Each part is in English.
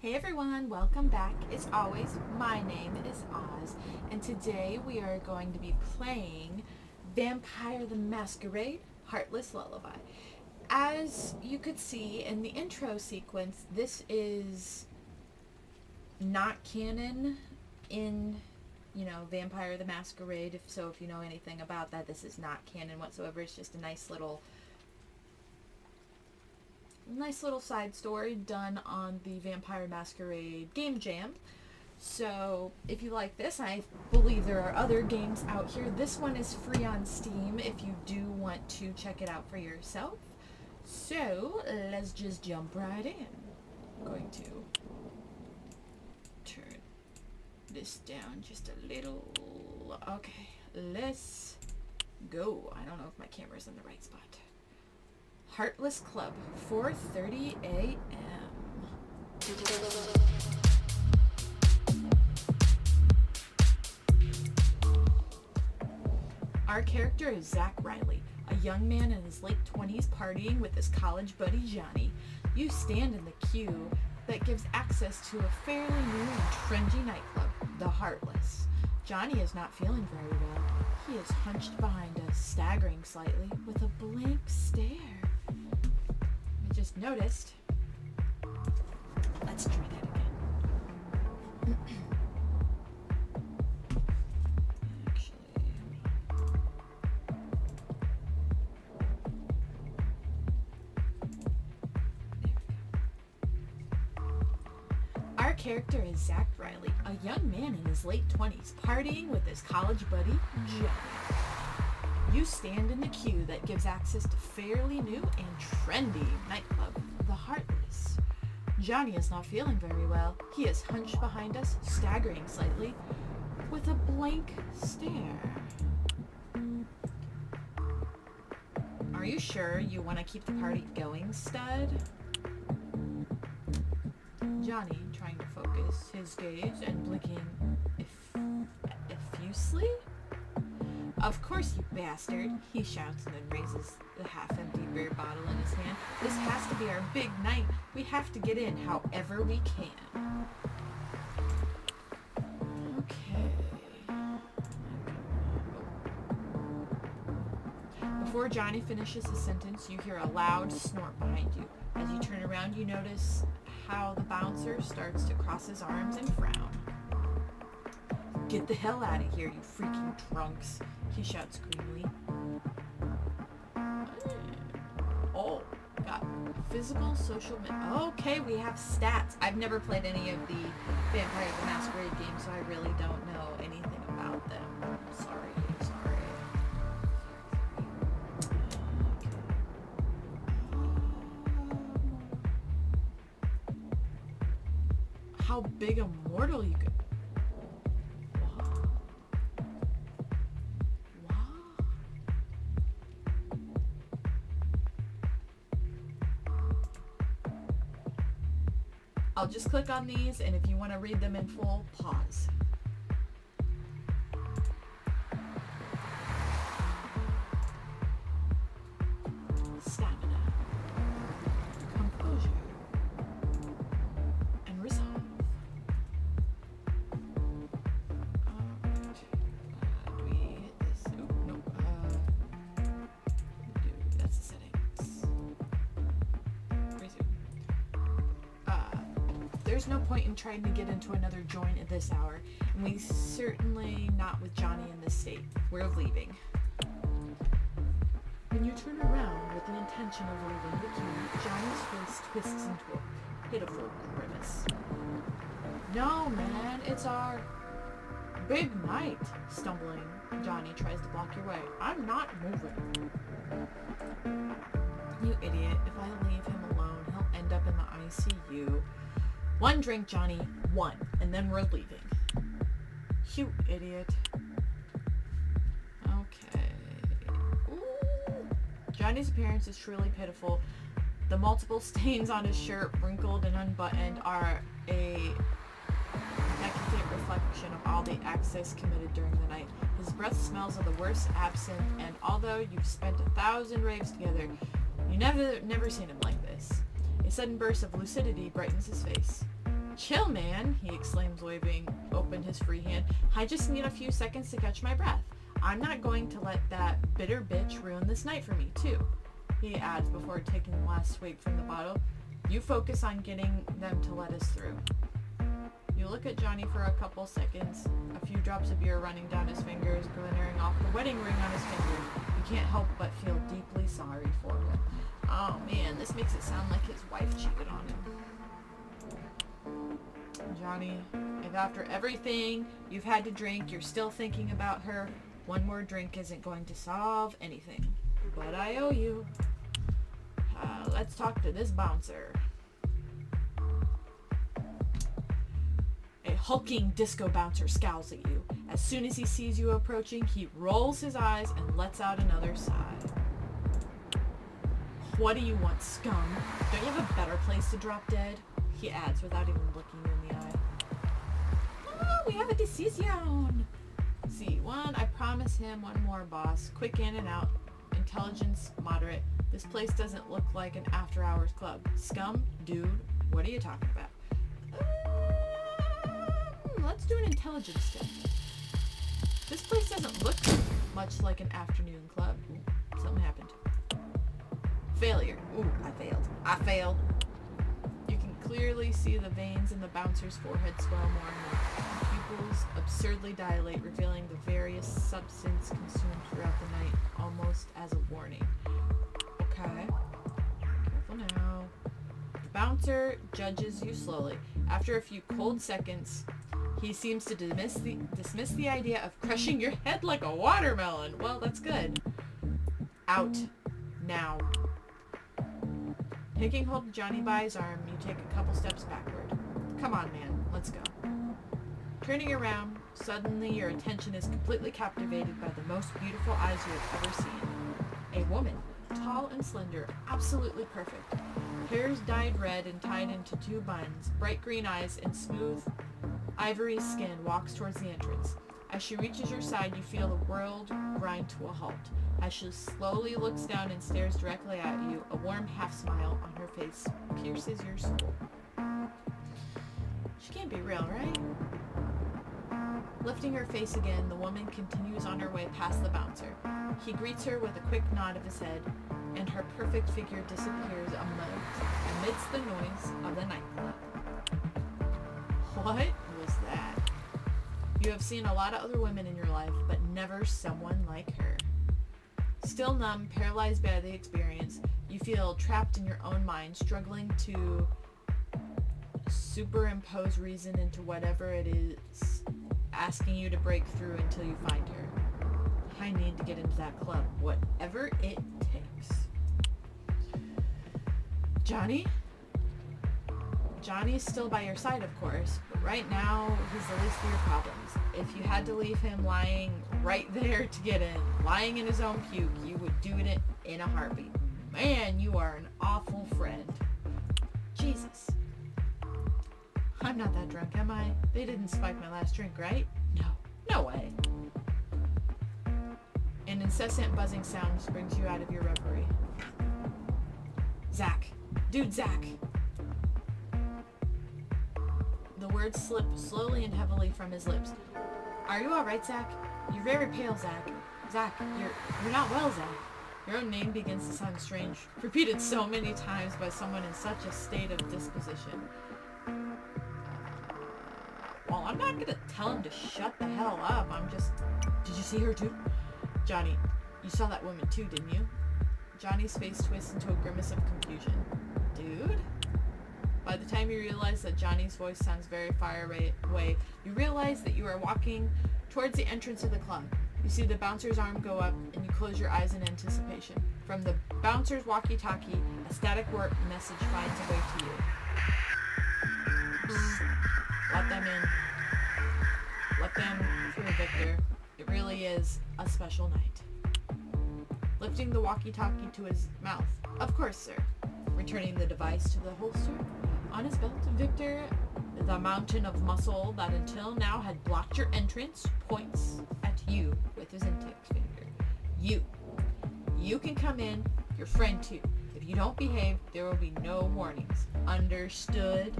Hey everyone, welcome back. As always, my name is Oz, and today we are going to be playing Vampire the Masquerade Heartless Lullaby. As you could see in the intro sequence, this is not canon in, Vampire the Masquerade. If you know anything about that, this is not canon whatsoever. It's just a nice little side story done on the Vampire Masquerade Game Jam. So if you like this, I believe there are other games out here. This one is free on Steam if you do want to check it out for yourself. So let's just jump right in. I'm going to turn this down just a little. Okay, let's go. I don't know if my camera's in the right spot. Heartless Club, 4:30 a.m. Our character is Zach Riley, a young man in his late 20s partying with his college buddy Johnny. You stand in the queue that gives access to a fairly new and trendy nightclub, the Heartless. Johnny is not feeling very well. He is hunched behind us, staggering slightly, with a blank stare. Just noticed. Let's try that again. Actually, there we go. Our character is Zach Riley, a young man in his late 20s, partying with his college buddy, Johnny. You stand in the queue that gives access to fairly new and trendy nightclub, the Heartless. Johnny is not feeling very well. He is hunched behind us, staggering slightly, with a blank stare. Are you sure you want to keep the party going, stud? Johnny, trying to focus his gaze and blinking effusively. Of course, you bastard, he shouts and then raises the half-empty beer bottle in his hand. This has to be our big night. We have to get in however we can. Okay. Before Johnny finishes his sentence, you hear a loud snort behind you. As you turn around, you notice how the bouncer starts to cross his arms and frown. Get the hell out of here, you freaking drunks, he shouts grimly. Oh, got physical, social... Okay, we have stats. I've never played any of the Vampire the Masquerade games, so I really don't know anything about them. Sorry. How big a mortal you could... I'll just click on these, and if you want to read them in full, pause. Stamina, composure, and resolve. Alright. Do we hit this? Oh, nope. That's the settings. Resume. There's no point in trying to get into another joint at this hour, and we certainly not with Johnny in this state. We're leaving. When you turn around with the intention of leaving the queue, Johnny's face twists into a pitiful grimace. No, man, it's our big night. Stumbling, Johnny tries to block your way. I'm not moving. You idiot. If I leave him alone, he'll end up in the ICU. One drink, Johnny. One. And then we're leaving. You idiot. Okay. Ooh. Johnny's appearance is truly pitiful. The multiple stains on his shirt, wrinkled and unbuttoned, are a decadent reflection of all the excess committed during the night. His breath smells of the worst absinthe, and although you've spent 1,000 raves together, you never seen him like this. A sudden burst of lucidity brightens his face. Chill, man, he exclaims, waving open his free hand. I just need a few seconds to catch my breath. I'm not going to let that bitter bitch ruin this night for me, too, he adds before taking the last swig from the bottle. You focus on getting them to let us through. You look at Johnny for a couple seconds, a few drops of beer running down his fingers, glittering off the wedding ring on his finger. You can't help but feel deeply sorry for him. Oh man, this makes it sound like his wife cheated on him. Johnny, if after everything you've had to drink, you're still thinking about her, one more drink isn't going to solve anything. But I owe you. Let's talk to this bouncer. A hulking disco bouncer scowls at you. As soon as he sees you approaching, he rolls his eyes and lets out another sigh. What do you want, scum? Don't you have a better place to drop dead? He adds without even looking you in the eye. Oh, we have a decision. C1, I promise him one more, boss. Quick in and out. Intelligence, moderate. This place doesn't look like an after-hours club. Scum? Dude, what are you talking about? Let's do an intelligence check. This place doesn't look much like an afternoon club. Ooh, something happened. Failure. Ooh, I failed. You can clearly see the veins in the bouncer's forehead swell more and more. The pupils absurdly dilate, revealing the various substance consumed throughout the night, almost as a warning. Okay. Careful now. The bouncer judges you slowly. After a few cold seconds, he seems to dismiss the idea of crushing your head like a watermelon. Well, that's good. Out. Now. Taking hold of Johnny by his arm, you take a couple steps backward. Come on, man. Let's go. Turning around, suddenly your attention is completely captivated by the most beautiful eyes you have ever seen. A woman, tall and slender, absolutely perfect. Hair's dyed red and tied into two buns, bright green eyes, and smooth ivory skin walks towards the entrance. As she reaches your side, you feel the world grind to a halt. As she slowly looks down and stares directly at you, a warm half-smile on her face pierces your soul. She can't be real, right? Lifting her face again, the woman continues on her way past the bouncer. He greets her with a quick nod of his head, and her perfect figure disappears amidst the noise of the nightclub. What was that? You have seen a lot of other women in your life, but never someone like her. Still numb, paralyzed by the experience, you feel trapped in your own mind, struggling to superimpose reason into whatever it is asking you to break through until you find her. I need to get into that club, whatever it takes. Johnny? Johnny's still by your side, of course, but right now, he's the least of your problems. If you had to leave him lying right there to get in, lying in his own puke, you would do it in a heartbeat. Man, you are an awful friend. Jesus. I'm not that drunk, am I? They didn't spike my last drink, right? No way. An incessant buzzing sound brings you out of your reverie. Zach. Dude, Zach. The words slip slowly and heavily from his lips. Are you alright, Zach? You're very pale, Zach. Zach, you're not well, Zach. Your own name begins to sound strange, repeated so many times by someone in such a state of disposition. Well, I'm not gonna tell him to shut the hell up. Did you see her too? Johnny, you saw that woman too, didn't you? Johnny's face twists into a grimace of confusion. Dude? By the time you realize that Johnny's voice sounds very far away, you realize that you are walking towards the entrance of the club. You see the bouncer's arm go up, and you close your eyes in anticipation. From the bouncer's walkie-talkie, a static work message finds a way to you. Psst. Let them in. Let them through, Victor. It really is a special night. Lifting the walkie-talkie to his mouth. Of course, sir. Returning the device to the holster. On his belt, Victor, the mountain of muscle that until now had blocked your entrance, points at you with his index finger. You can come in, your friend too. If you don't behave, there will be no warnings. Understood?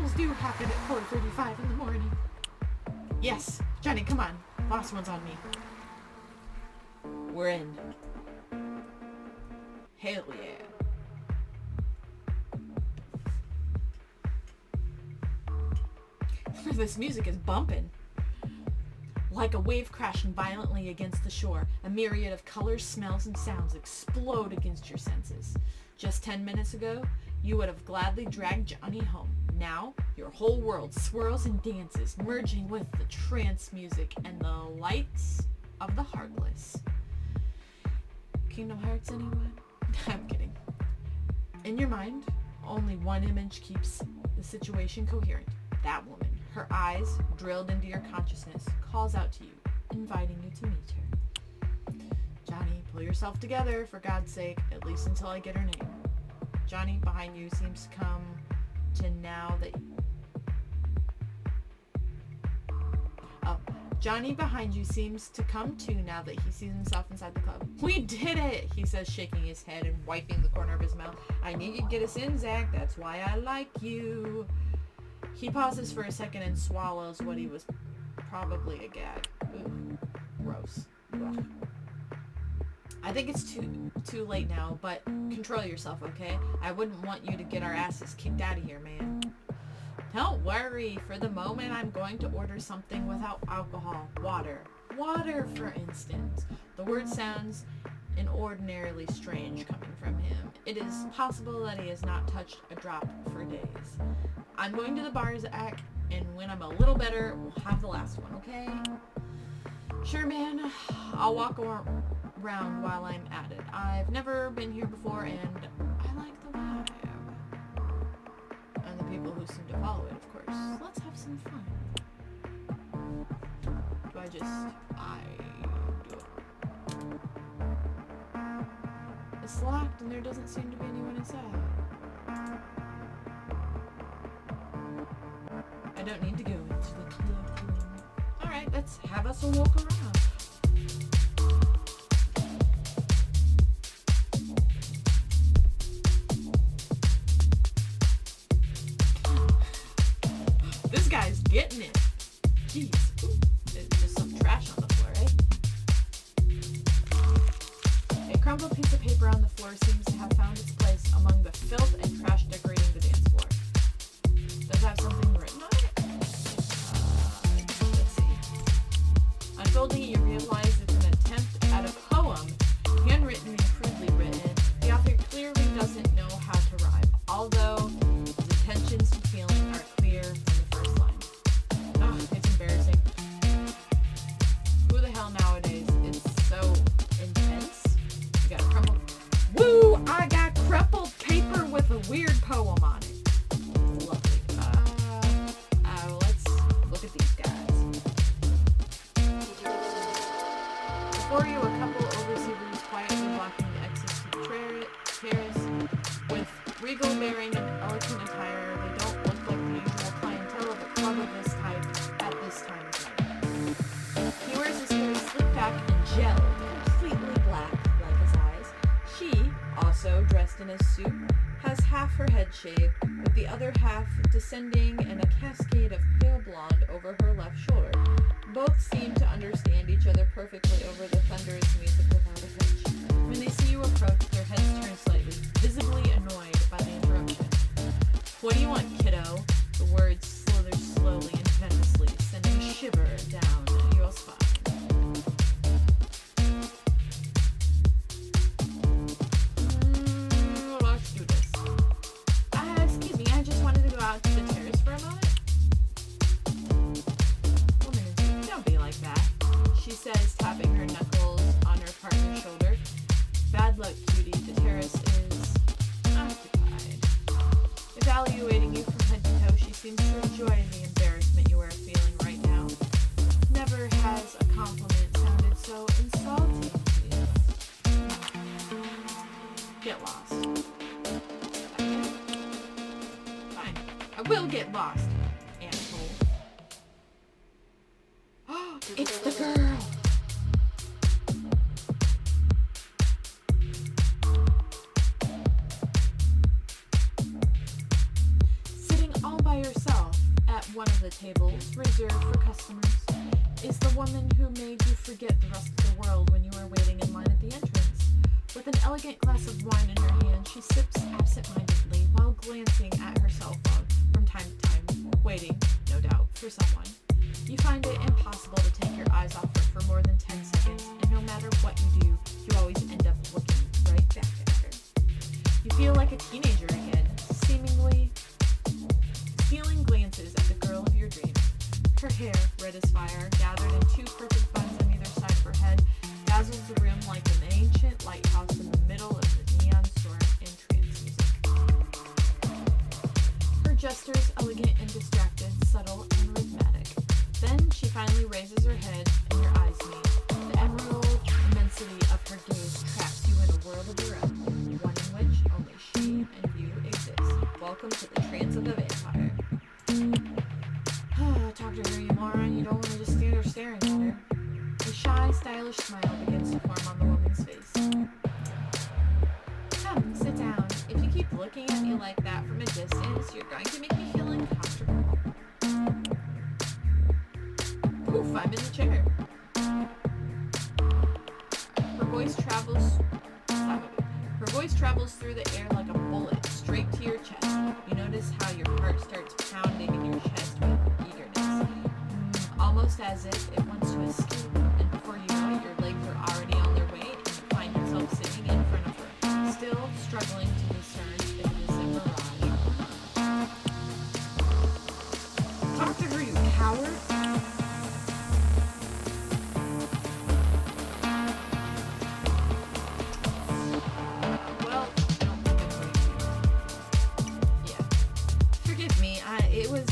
Rituals do happen at 4:35 in the morning. Yes, Johnny, come on. Last one's on me. We're in. Hell yeah. This music is bumping. Like a wave crashing violently against the shore, a myriad of colors, smells, and sounds explode against your senses. Just 10 minutes ago, you would have gladly dragged Johnny home. Now, your whole world swirls and dances, merging with the trance music and the lights of the Heartless. Kingdom Hearts, anyone? I'm kidding. In your mind, only one image keeps the situation coherent. That woman, her eyes drilled into your consciousness, calls out to you, inviting you to meet her. Johnny, pull yourself together, for God's sake, at least until I get her name. Johnny behind you seems to come to now that... Johnny behind you seems to come to now that he sees himself inside the club. We did it, he says, shaking his head and wiping the corner of his mouth. I knew you'd get us in, Zach. That's why I like you. He pauses for a second and swallows what he was probably a gag. Ooh, gross. Ugh. I think it's too late now, but control yourself, okay? I wouldn't want you to get our asses kicked out of here, man. Don't worry. For the moment, I'm going to order something without alcohol. Water. Water, for instance. The word sounds inordinarily strange coming from him. It is possible that he has not touched a drop for days. I'm going to the bar, Zach, and when I'm a little better, we'll have the last one, okay? Sure, man. I'll walk around while I'm at it. I've never been here before, and I like the vibe. And the people who seem to follow it, of course. Let's have some fun. Do I do it. It's locked, and there doesn't seem to be anyone inside. I don't need to go into the cloakroom. Alright, let's have us a walk around. This guy's getting it. Jeez. Ooh, there's just some trash on the floor, right? A crumpled piece of paper on the floor seems to have found its place among the filth and trash decorating the dance floor. Does it have something written on it? Let's see. Unfolding it, you realize it's an attempt at a poem, handwritten and crudely written. The author clearly doesn't know how to rhyme, although his intentions and feelings are clear from the first line. Ugh, it's embarrassing. Who the hell nowadays is so intense? You got a crumpled... Woo! I got crumpled paper with a weird poem on it. Lovely. Let's look at these guys. Before you, a couple overseers quietly blocking the exit to the terrace. With regal bearing and elegant attire, they don't look like the usual clientele of a club of this type at this time of night. He wears his hair slicked back and gelled, completely black like his eyes. She, also dressed in a suit, has half her head shaved, with the other half descending in a cascade of pale blonde over her left shoulder. Both seem to understand each other perfectly over the thunderous music without a hitch. When they see you approach, their heads turn slightly, visibly annoyed by the interruption. What do you want, kiddo? The words slither slowly and venomously, sending a shiver down your spine. Let's do this. Excuse me, I just wanted to go out to the terrace for a moment. Woman, don't be like that, she says, tapping her knuckles on her partner's shoulder. Bad luck, cutie. The terrace is occupied. Evaluating you from head to toe, she seems to enjoy the embarrassment you are feeling right now. Never has a compliment sounded so insulting to you. Get lost. Okay. Fine. I will get lost, asshole. Oh, it's the girl! Sitting all by yourself, the tables reserved for customers is the woman who made you forget the rest of the world when you were waiting in line at the entrance. With an elegant glass of wine in her hand, she sips absent-mindedly while glancing at her cell phone from time to time, waiting, no doubt, for someone. You find it impossible to take your eyes off her for more than 10 seconds, and no matter what you do, you always end up looking right back at her. You feel like a teenager again, seemingly stealing glances at the girl of your dreams. Her hair, red as fire, gathered in two perfect buns on either side of her head, dazzles the room like an ancient lighthouse in the middle of the neon storm in trance music. Her gestures, elegant and distracted, subtle and rhythmic. Then she finally raises her head and your eyes meet. The emerald immensity of her gaze traps you in a world of your own, one in which only she and you exist. Welcome to the trance of the vampire. Talk to her, you moron. You don't want to just stand there staring at her. A shy, stylish smile begins to form on the woman's face. Come, sit down. If you keep looking at me like that from a distance, you're going to make me feel uncomfortable. Poof, I'm in the chair. Her voice travels through the air like a bullet, straight to your chest. You notice how your heart starts pounding in your chest with eagerness, almost as if it wants to escape. And before you know it, your legs are already on their way, and you find yourself sitting in front of her, still struggling to discern if it is a mirage or not. Talk to her, you coward!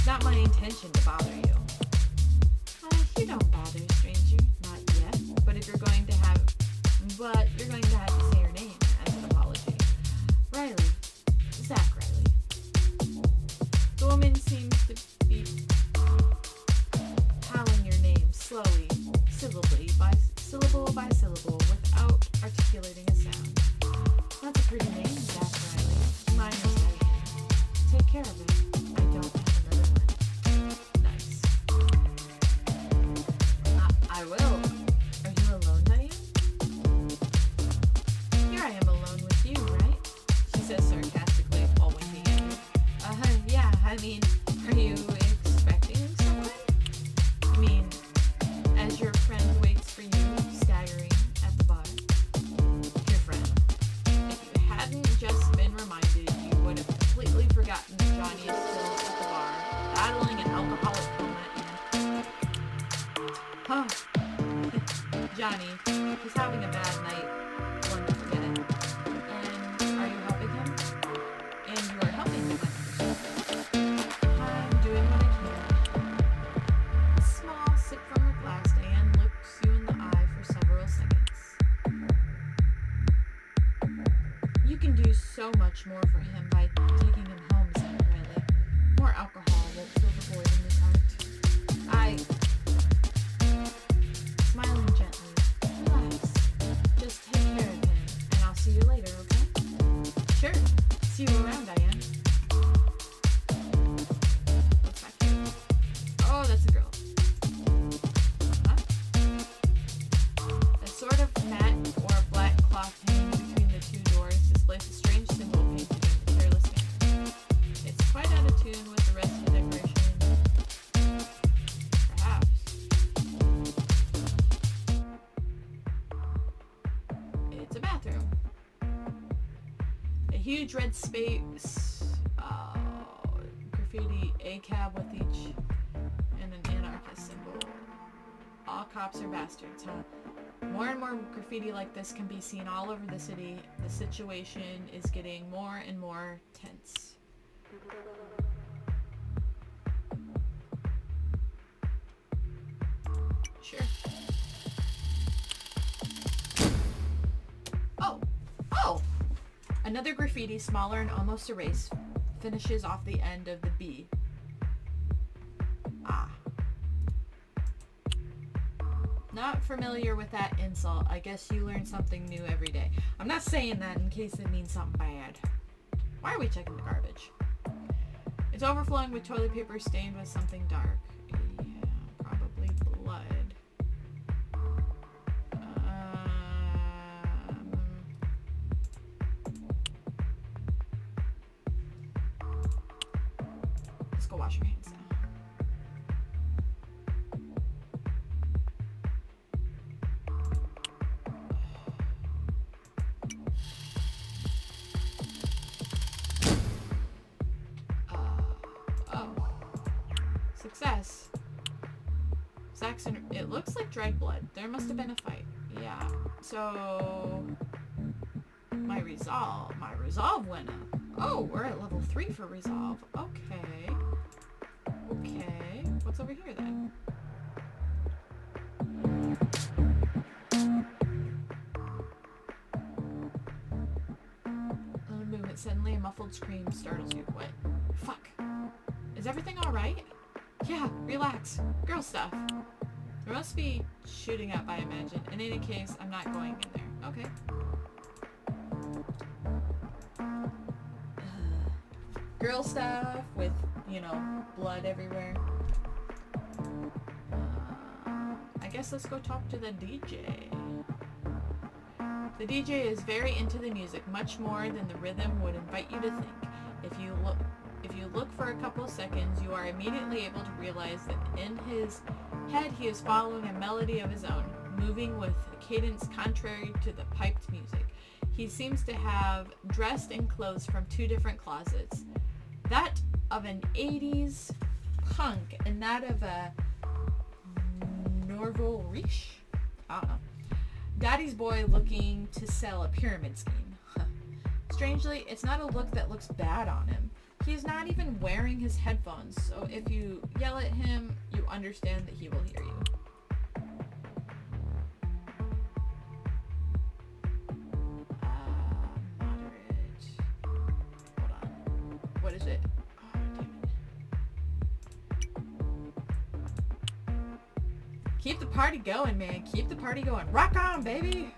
Not my intention to bother you. You don't bother, stranger. Not yet. But you're going to have to say your name as an apology. Riley. Zach Riley. The woman seems to be calling your name slowly, syllable by syllable, without articulating a sound. That's a pretty name, Zach Riley. Mine is Diane. Take care of it. I don't have another one. Nice. I will. Are you alone, Diane? Here I am alone with you, right? She says sarcastically while winking at you. Yeah, I mean, are you expecting someone? I mean, as your friend waits for you, staggering at the bar. Your friend. If you hadn't just been reminded, you would have completely forgotten that Johnny is still at the bar, battling an alcoholic coma and... Johnny, he's having a bad night. One to forget it. And are you helping him? And you are helping him. I'm doing what I can. A small sip from her glass, Diane looks you in the eye for several seconds. You can do so much more for him by taking him home, Zach Riley. More alcohol won't fill the void in his heart. Smiling gently. Relax. Just take care of him, and I'll see you later, okay? Sure. See you around, Diane. What's back here? Oh, that's a girl. Huh? A sort of mat or black cloth hanging between the two doors displays a strange symbol painted in a careless manner. It's quite out of tune with the rest of the decoration. Perhaps. It's a bathroom. A huge red space, graffiti, a cab with each, and an anarchist symbol. All cops are bastards, huh? More and more graffiti like this can be seen all over the city. The situation is getting more and more tense. Sure. Oh! Another graffiti, smaller and almost erased, finishes off the end of the B. Not familiar with that insult. I guess you learn something new every day. I'm not saying that in case it means something bad. Why are we checking the garbage? It's overflowing with toilet paper stained with something dark. Yeah, probably blood. Let's go wash your hands now. Success. Saxon, it looks like dried blood. There must have been a fight. Yeah. So my resolve went up. Oh, we're at level 3 for resolve. Okay. Okay. What's over here then? Movement. Suddenly a muffled scream startles you. What? Fuck. Is everything alright? Yeah, relax. Girl stuff. There must be shooting up, I imagine. In any case, I'm not going in there. Okay. Girl stuff with, you know, blood everywhere. I guess let's go talk to the DJ. The DJ is very into the music, much more than the rhythm would invite you to think. If you look for a couple seconds, you are immediately able to realize that in his head he is following a melody of his own, moving with a cadence contrary to the piped music. He seems to have dressed in clothes from 2 different closets. That of an 80s punk and that of a Norval Riche? I don't know. Daddy's boy looking to sell a pyramid scheme. Strangely, it's not a look that looks bad on him. He's not even wearing his headphones, so if you yell at him, you understand that he will hear you. Moderate. Hold on. What is it? Oh, damn it. Keep the party going, man. Keep the party going. Rock on, baby!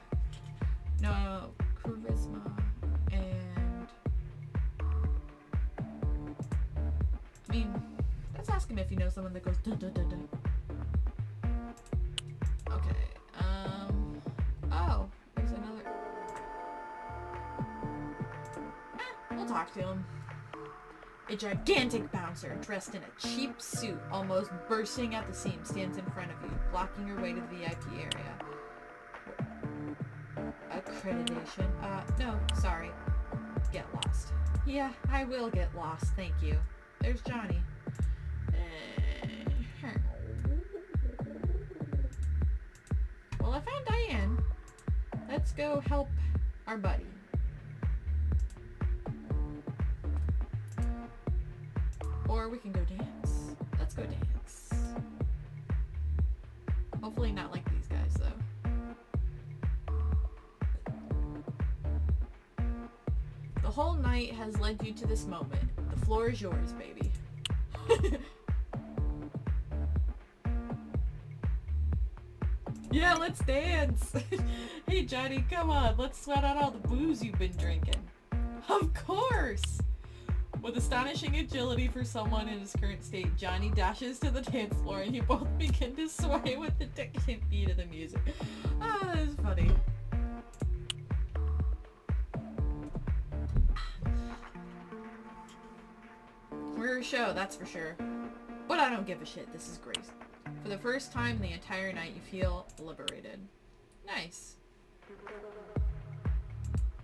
No, charisma. I mean, let's ask him if he knows someone that goes dun dun dun dun. Okay, oh, there's another. We'll talk to him. A gigantic bouncer dressed in a cheap suit, almost bursting at the seam, stands in front of you, blocking your way to the VIP area. Accreditation? No, sorry. Get lost. Yeah, I will get lost, thank you. There's Johnny. Well, I found Diane. Let's go help our buddy. Or we can go dance. Let's go dance. Hopefully not like these guys, though. The whole night has led you to this moment. The floor is yours, baby. Yeah, let's dance. Hey, Johnny, come on. Let's sweat out all the booze you've been drinking. Of course. With astonishing agility for someone in his current state, Johnny dashes to the dance floor and you both begin to sway with the decadent beat of the music. Ah, that is funny. We're a show, that's for sure. But I don't give a shit. This is great. For the first time in the entire night, you feel liberated. Nice.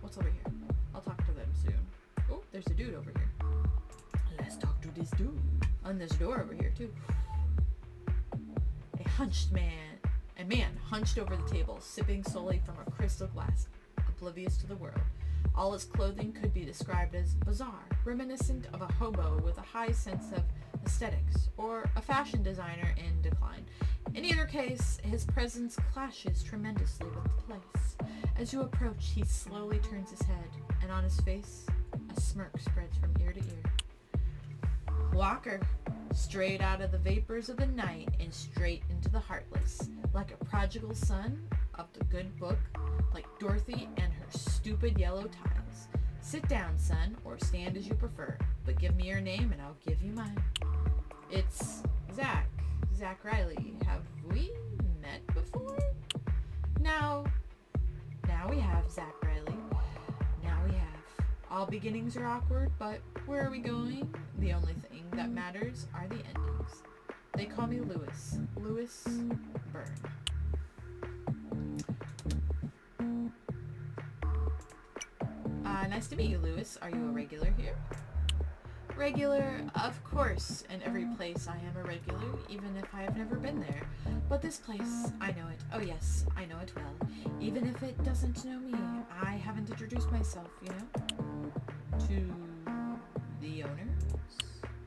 What's over here? I'll talk to them soon. Oh, there's a dude over here. Let's talk to this dude. And there's a door over here, too. A man hunched over the table, sipping solely from a crystal glass, oblivious to the world. All his clothing could be described as bizarre, reminiscent of a hobo with a high sense of aesthetics, or a fashion designer in decline. In either case, his presence clashes tremendously with the place. As you approach, he slowly turns his head, and on his face, a smirk spreads from ear to ear. Walker, straight out of the vapors of the night and straight into the Heartless, like a prodigal son of the good book, like Dorothy and her stupid yellow tiles. Sit down, son, or stand as you prefer, but give me your name and I'll give you mine. It's Zach. Zach Riley. Have we met before? Now we have Zach Riley. Now we have. All beginnings are awkward, but where are we going? The only thing that matters are the endings. They call me Lewis. Lewis Byrne. Nice to meet you, Lewis. Are you a regular here? Regular, of course. In every place I am a regular, even if I have never been there. But this place, I know it. Oh yes, I know it well. Even if it doesn't know me, I haven't introduced myself, you know? To the owners?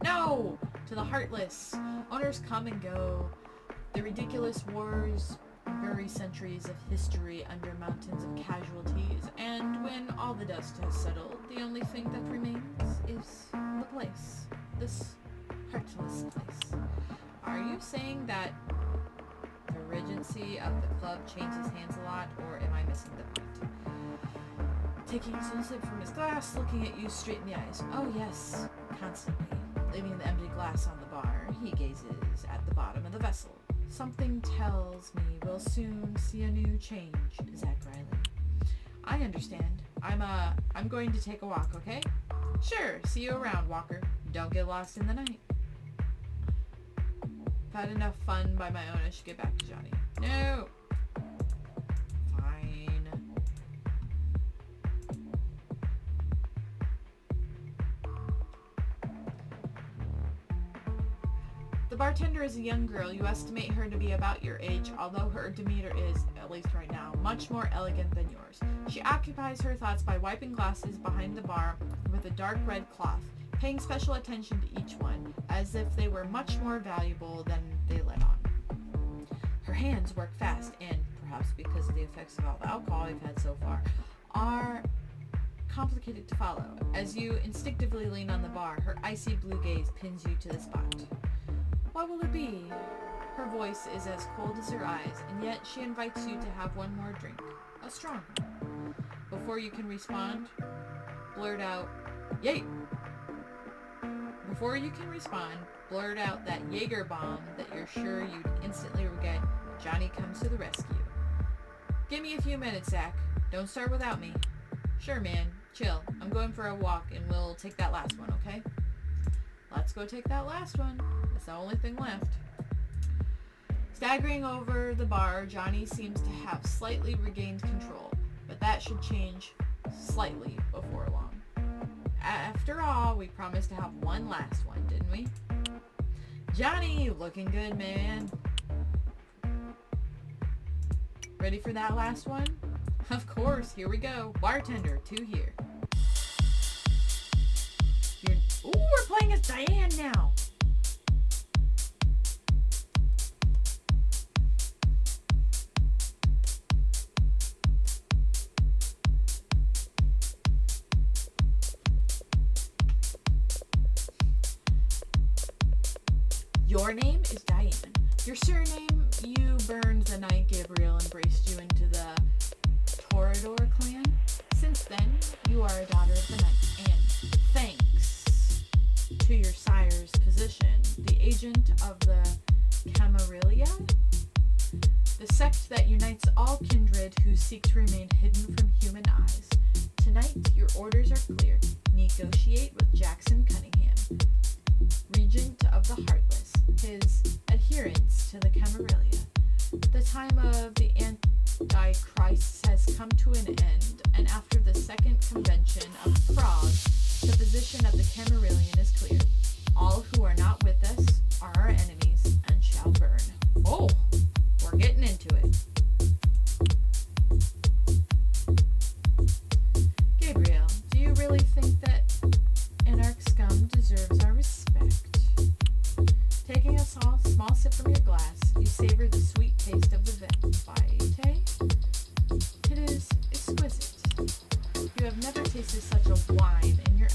No! To the Heartless. Owners come and go. The ridiculous wars bury centuries of history under mountains of casualties, and when all the dust has settled, the only thing that remains is the place. This heartless place. Are you saying that the regency of the club changes hands a lot, or am I missing the point? Taking a slow sip from his glass, looking at you straight in the eyes. Oh yes, constantly. Leaving the empty glass on the bar, he gazes at the bottom of the vessel. Something tells me we'll soon see a new change, Zach Riley. I understand. I'm going to take a walk, okay? Sure, see you around, Walker. Don't get lost in the night. I've had enough fun by my own. I should get back to Johnny. No! Fine. The bartender is a young girl. You estimate her to be about your age, although her demeanor is, at least right now, much more elegant than yours. She occupies her thoughts by wiping glasses behind the bar with a dark red cloth, paying special attention to each one, as if they were much more valuable than they let on. Her hands work fast, and, perhaps because of the effects of all the alcohol we've had so far, are complicated to follow. As you instinctively lean on the bar, her icy blue gaze pins you to the spot. What will it be? Her voice is as cold as her eyes, and yet she invites you to have one more drink. A strong one. Before you can respond, blurt out, Yay! Before you can respond, blurt out that Jaeger bomb that you're sure you'd instantly regret. Johnny comes to the rescue. Give me a few minutes, Zach. Don't start without me. Sure, man. Chill. I'm going for a walk, and we'll take that last one, okay? Let's go take that last one. It's the only thing left. Staggering over the bar, Johnny seems to have slightly regained control, but that should change slightly before long. After all, we promised to have one last one, didn't we? Johnny, looking good, man. Ready for that last one? Of course, here we go. Bartender, 2 here. Ooh, we're playing as Diane now. Your name is Diane. Your surname, you burned the night Gabriel embraced you into the Torador clan. Since then, you are a daughter of the night, and thanks to your sire's position, the agent of the Camarilla, the sect that unites all kindred who seek to remain hidden from human eyes. Tonight, your orders are clear. Negotiate with Jackson Cunningham, regent of the Heartless, his adherents to the Camarilla. The time of the Antichrist has come to an end, and after the second convention of Prague, the position of the Camarillion is clear. All who are not with us are our enemies and shall burn. Oh, we're getting into it. Gabriel, do you really think that Anarch scum deserves our respect? Taking a small sip from your glass, you savor the sweet taste of the vitae. It is exquisite. You have never tasted such a wine in your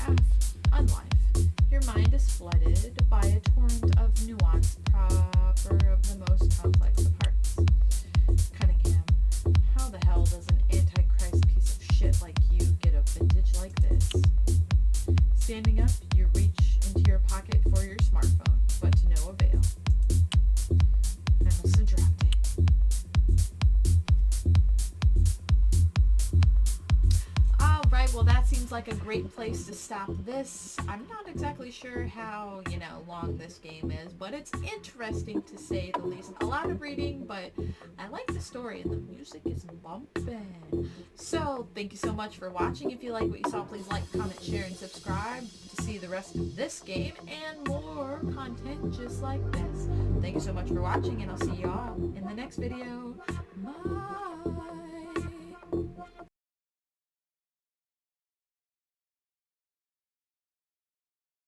unlife. Your mind is flooded by a torrent of nuance proper of the most complex of hearts. Cunningham, how the hell does an antichrist piece of shit like you get a vintage like this? Standing up, you reach into your pocket for your smartphone, but to no avail. Alright, well that seems like a great place to stop this. I'm not exactly sure how, long this game is, but it's interesting to say the least. A lot of reading, but I like the story and the music is bumping. So, thank you so much for watching. If you like what you saw, please like, comment, share, and subscribe to see the rest of this game and more content just like this. Thank you so much for watching, and I'll see you all in the next video. Bye!